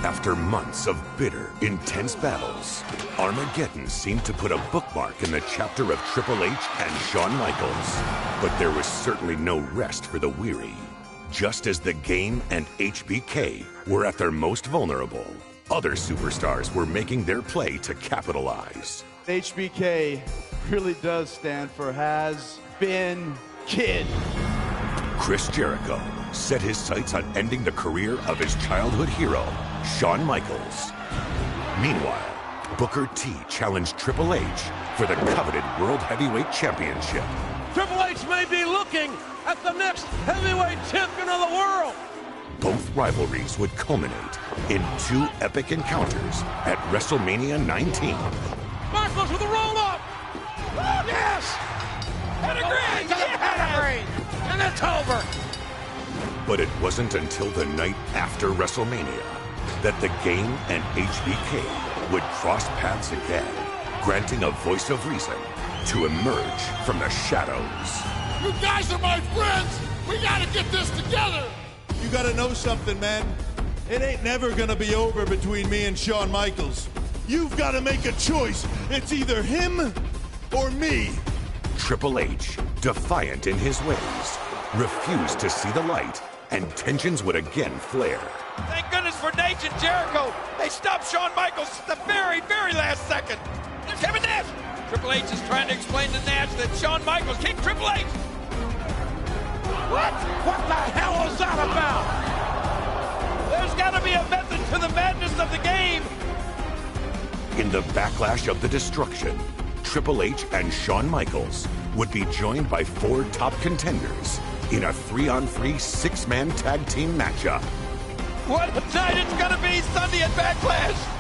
After months of bitter, intense battles, Armageddon seemed to put a bookmark in the chapter of Triple H and Shawn Michaels. But there was certainly no rest for the weary. Just as the Game and HBK were at their most vulnerable, other superstars were making their play to capitalize. HBK really does stand for Has Been Kid. Chris Jericho set his sights on ending the career of his childhood hero, Shawn Michaels. Meanwhile, Booker T challenged Triple H for the coveted World Heavyweight Championship. Triple H may be looking at the next heavyweight champion of the world. Both rivalries would culminate in two epic encounters at WrestleMania 19. Michaels with a roll-up. Oh, yes! Pedigree! Yes! And it's over. But it wasn't until the night after WrestleMania that the Game and HBK would cross paths again, granting a voice of reason to emerge from the shadows. You guys are my friends! We gotta get this together! You gotta know something, man. It ain't never gonna be over between me and Shawn Michaels. You've gotta make a choice. It's either him or me. Triple H, defiant in his ways, refused to see the light, and tensions would again flare. Thank goodness for Nate and Jericho. They stopped Shawn Michaels at the very, very last second. There's Kevin Nash. Triple H is trying to explain to Nash that Shawn Michaels kicked Triple H. What? What the hell is that about? There's got to be a method to the madness of the Game. In the Backlash of the Destruction, Triple H and Shawn Michaels would be joined by four top contenders in a 3-on-3 six-man tag team matchup. What a night it's going to be Sunday at Backlash.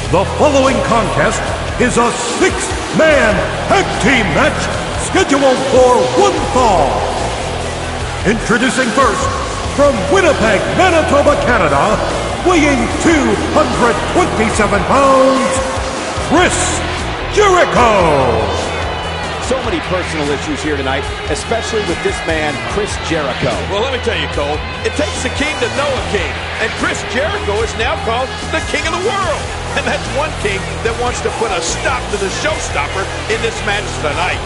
The following contest is a six-man tag team match scheduled for one fall. Introducing first, from Winnipeg, Manitoba, Canada, weighing 227 pounds, Chris Jericho. So many personal issues here tonight, especially with this man, Chris Jericho. Well, let me tell you, Cole, it takes a king to know a king. And Chris Jericho is now called the king of the world. And that's one king that wants to put a stop to the showstopper in this match tonight.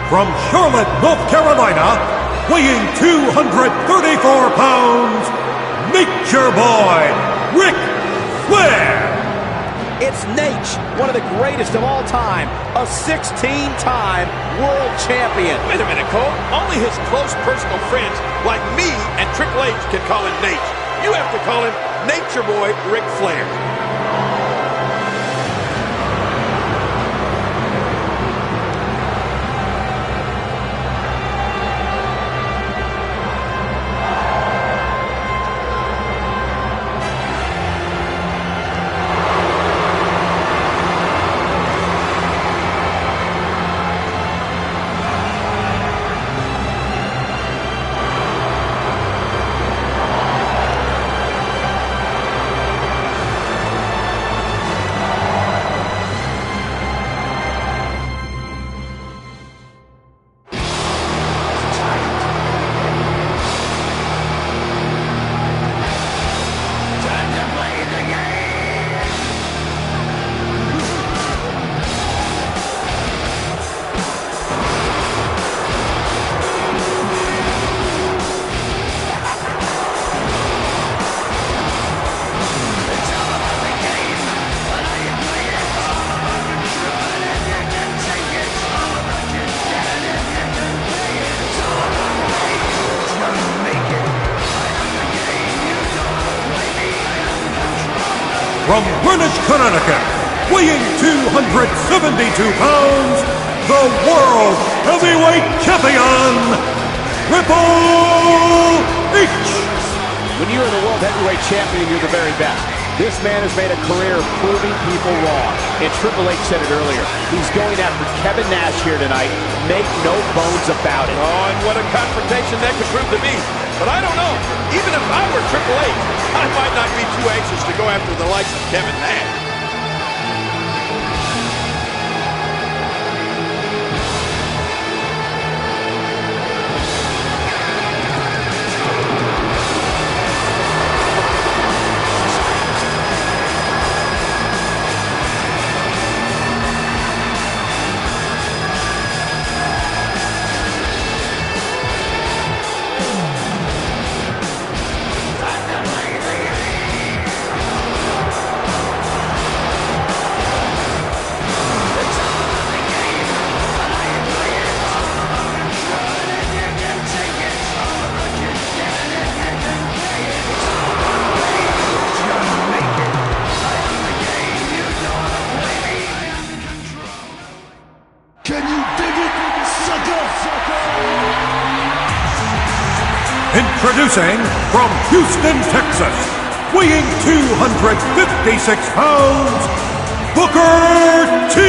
From Charlotte, North Carolina, weighing 234 pounds, Nature Boy, Ric Flair. It's Nate, one of the greatest of all time, a 16-time world champion. Wait a minute, Cole. Only his close personal friends like me and Triple H can call him Nate. You have to call him Nature Boy Ric Flair. from Greenwich, Connecticut, weighing 272 pounds, the World Heavyweight Champion, Triple H. When you're the World Heavyweight Champion, you're the very best. This man has made a career of proving people wrong. And Triple H said it earlier. He's going after Kevin Nash here tonight. Make no bones about it. Oh, and what a confrontation that could prove to be. But I don't know. Even if I were Triple H, I might not be too anxious to go after the likes of Kevin Nash. Can you dig it, sucker? Introducing from Houston, Texas, weighing 256 pounds, Booker T.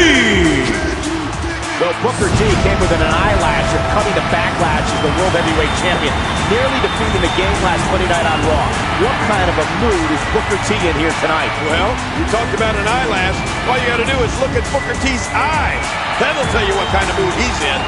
Well, Booker T came within an eyelash of coming to Backlash as the World Heavyweight Champion, nearly defeating the game last Monday night on Raw. What kind of a mood is Booker T in here tonight? Well, you talked about an eyelash. All you got to do is look at Booker T's eyes. That'll tell you what kind of mood he's in.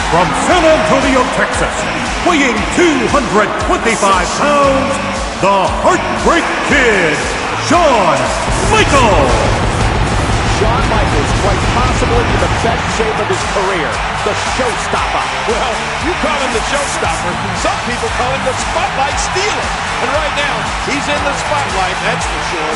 From San Antonio, Texas, weighing 225 pounds, the Heartbreak Kid, Shawn Michaels. Shawn Michaels, quite possibly in the best shape of his career, the showstopper. Well, you call him the showstopper. Some people call him the spotlight stealer. And right now, he's in the spotlight, that's for sure.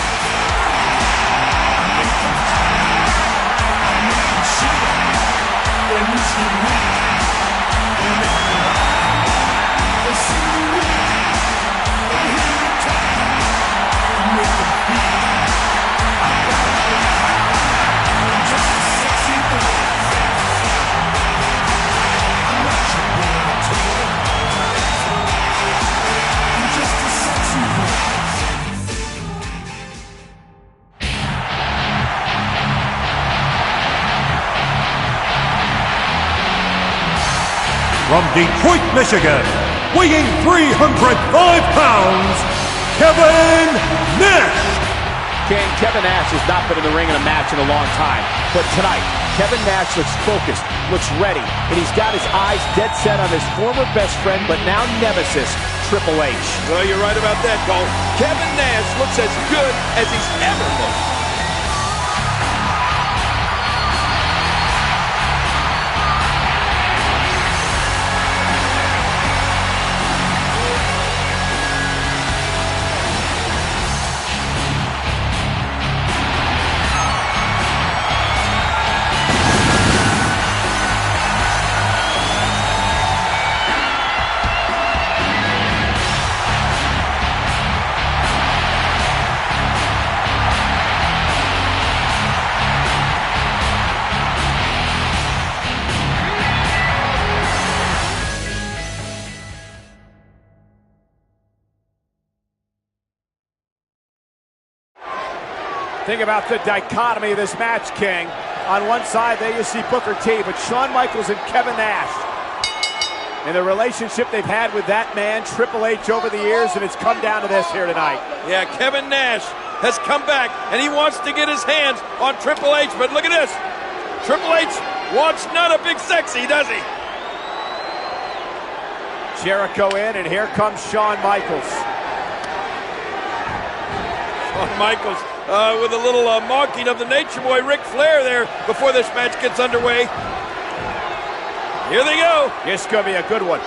From Detroit, Michigan, weighing 305 pounds, Kevin Nash. King, Kevin Nash has not been in the ring in a match in a long time. But tonight, Kevin Nash looks focused, looks ready, and he's got his eyes dead set on his former best friend, but now nemesis, Triple H. Well, you're right about that, Cole. Kevin Nash looks as good as he's ever looked. Think about the dichotomy of this match, King. On one side, there you see Booker T, but Shawn Michaels and Kevin Nash. And the relationship they've had with that man, Triple H, over the years, and it's come down to this here tonight. Yeah, Kevin Nash has come back, and he wants to get his hands on Triple H, but look at this. Triple H wants none of Big Sexy, does he? Jericho in, and here comes Shawn Michaels. Shawn Michaels with a little mocking of the Nature Boy Ric Flair there before this match gets underway. Here they go. This is going to be a good one.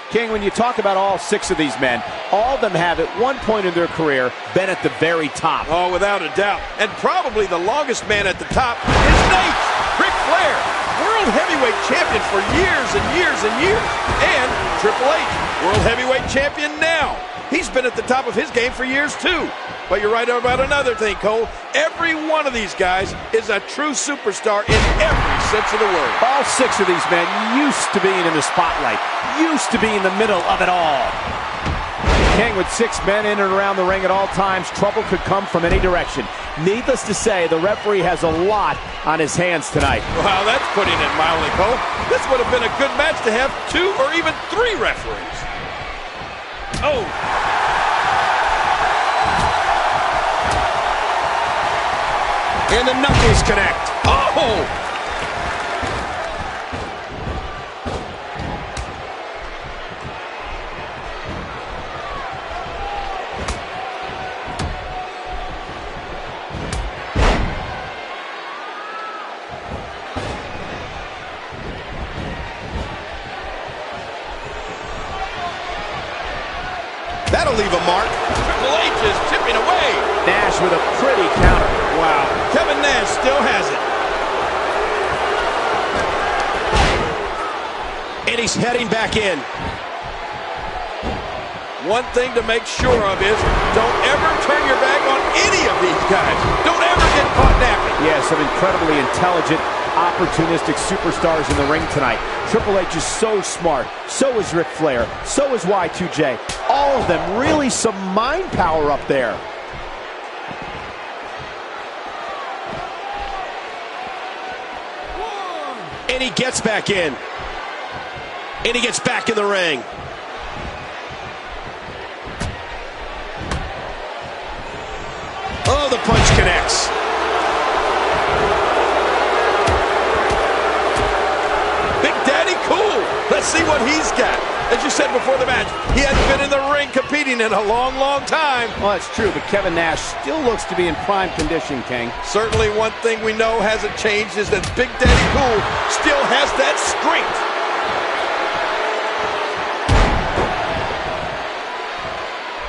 King, when you talk about all 6 of these men, all of them have at one point in their career been at the very top. Oh, without a doubt. And probably the longest man at the top is Nate, Ric Flair, World Heavyweight Champion for years and years and years. And Triple H, World Heavyweight Champion now. He's been at the top of his game for years, too. But you're right about another thing, Cole. Every one of these guys is a true superstar in every sense of the word. All 6 of these men used to being in the spotlight, used to be in the middle of it all. King, with 6 men in and around the ring at all times, trouble could come from any direction. Needless to say, the referee has a lot on his hands tonight. Wow, that's putting it mildly, Cole. This would have been a good match to have 2 or even 3 referees. Oh! And the knuckles connect. Oh! That'll leave a mark. Triple H is tipping away. Nash with a pretty counter. Wow. Kevin Nash still has it. And he's heading back in. One thing to make sure of is don't ever turn your back on any of these guys. Don't ever get caught napping. Yeah, some incredibly intelligent, opportunistic superstars in the ring tonight. Triple H is so smart. So is Ric Flair. So is Y2J. All of them, really some mind power up there. And he gets back in. And he gets back in the ring. Oh, the punch connects. Big Daddy Cool. Let's see what he's got. As you said before the match, he hasn't been in the ring competing in a long, long time. Well, that's true, but Kevin Nash still looks to be in prime condition, King. Certainly one thing we know hasn't changed is that Big Daddy Cool still has that strength.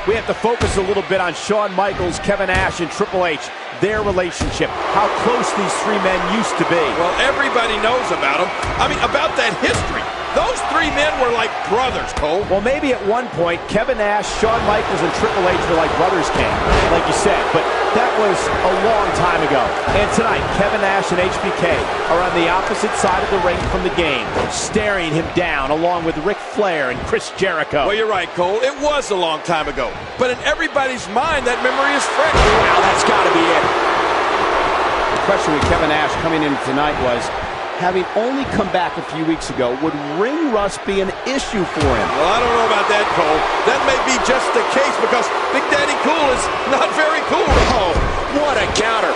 We have to focus a little bit on Shawn Michaels, Kevin Nash, and Triple H. Their relationship, how close these 3 men used to be. Well, everybody knows about them. I mean, about that history. Those 3 men were like brothers, Cole. Well, maybe at one point, Kevin Nash, Shawn Michaels, and Triple H were like brothers, King, like you said. But that was a long time ago. And tonight, Kevin Nash and HBK are on the opposite side of the ring from the game, staring him down along with Ric Flair and Chris Jericho. Well, you're right, Cole. It was a long time ago. But in everybody's mind, that memory is fresh. Wow, that's got to be it. The question with Kevin Nash coming in tonight was, having only come back a few weeks ago, would ring rust be an issue for him? Well, I don't know about that, Cole. That may be just the case because Big Daddy Cool is not very cool. Oh, what a counter.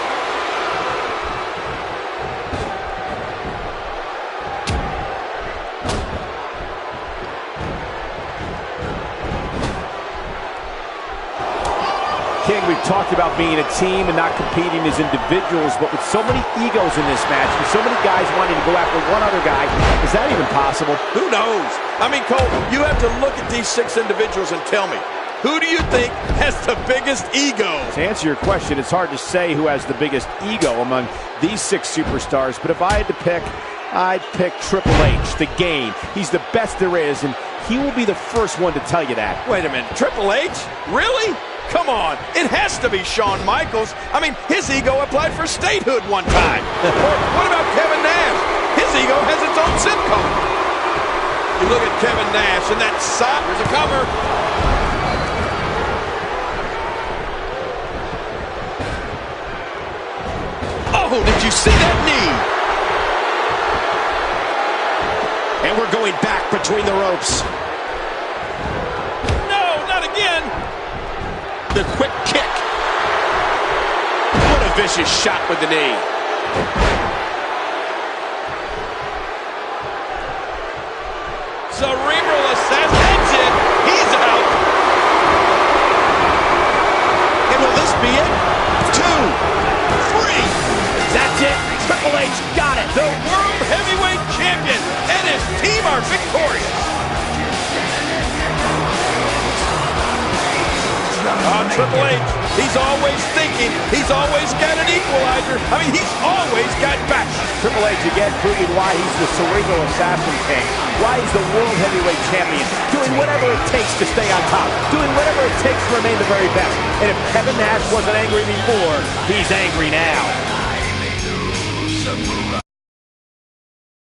King, we've talked about being a team and not competing as individuals, but with so many egos in this match, with so many guys wanting to go after one other guy, is that even possible? Who knows? I mean, Cole, you have to look at these 6 individuals and tell me, who do you think has the biggest ego? To answer your question, it's hard to say who has the biggest ego among these 6 superstars, but if I had to pick, I'd pick Triple H, the game. He's the best there is, and he will be the first one to tell you that. Wait a minute, Triple H? Really? Come on, it has to be Shawn Michaels. I mean, his ego applied for statehood one time. Or what about Kevin Nash? His ego has its own zip code. You look at Kevin Nash and that side, there's a cover. Oh, did you see that knee? And we're going back between the ropes. No, not again. The quick kick. What a vicious shot with the knee. Cerebral assassin. That's it. He's out. And will this be it? 2, 3. That's it. Triple H got it. The World Heavyweight Champion and his team are victorious. Triple H, he's always thinking, he's always got an equalizer. I mean, he's always got back. Triple H again proving why he's the cerebral assassin king, why he's the World Heavyweight Champion, doing whatever it takes to stay on top, doing whatever it takes to remain the very best. And if Kevin Nash wasn't angry before, he's angry now.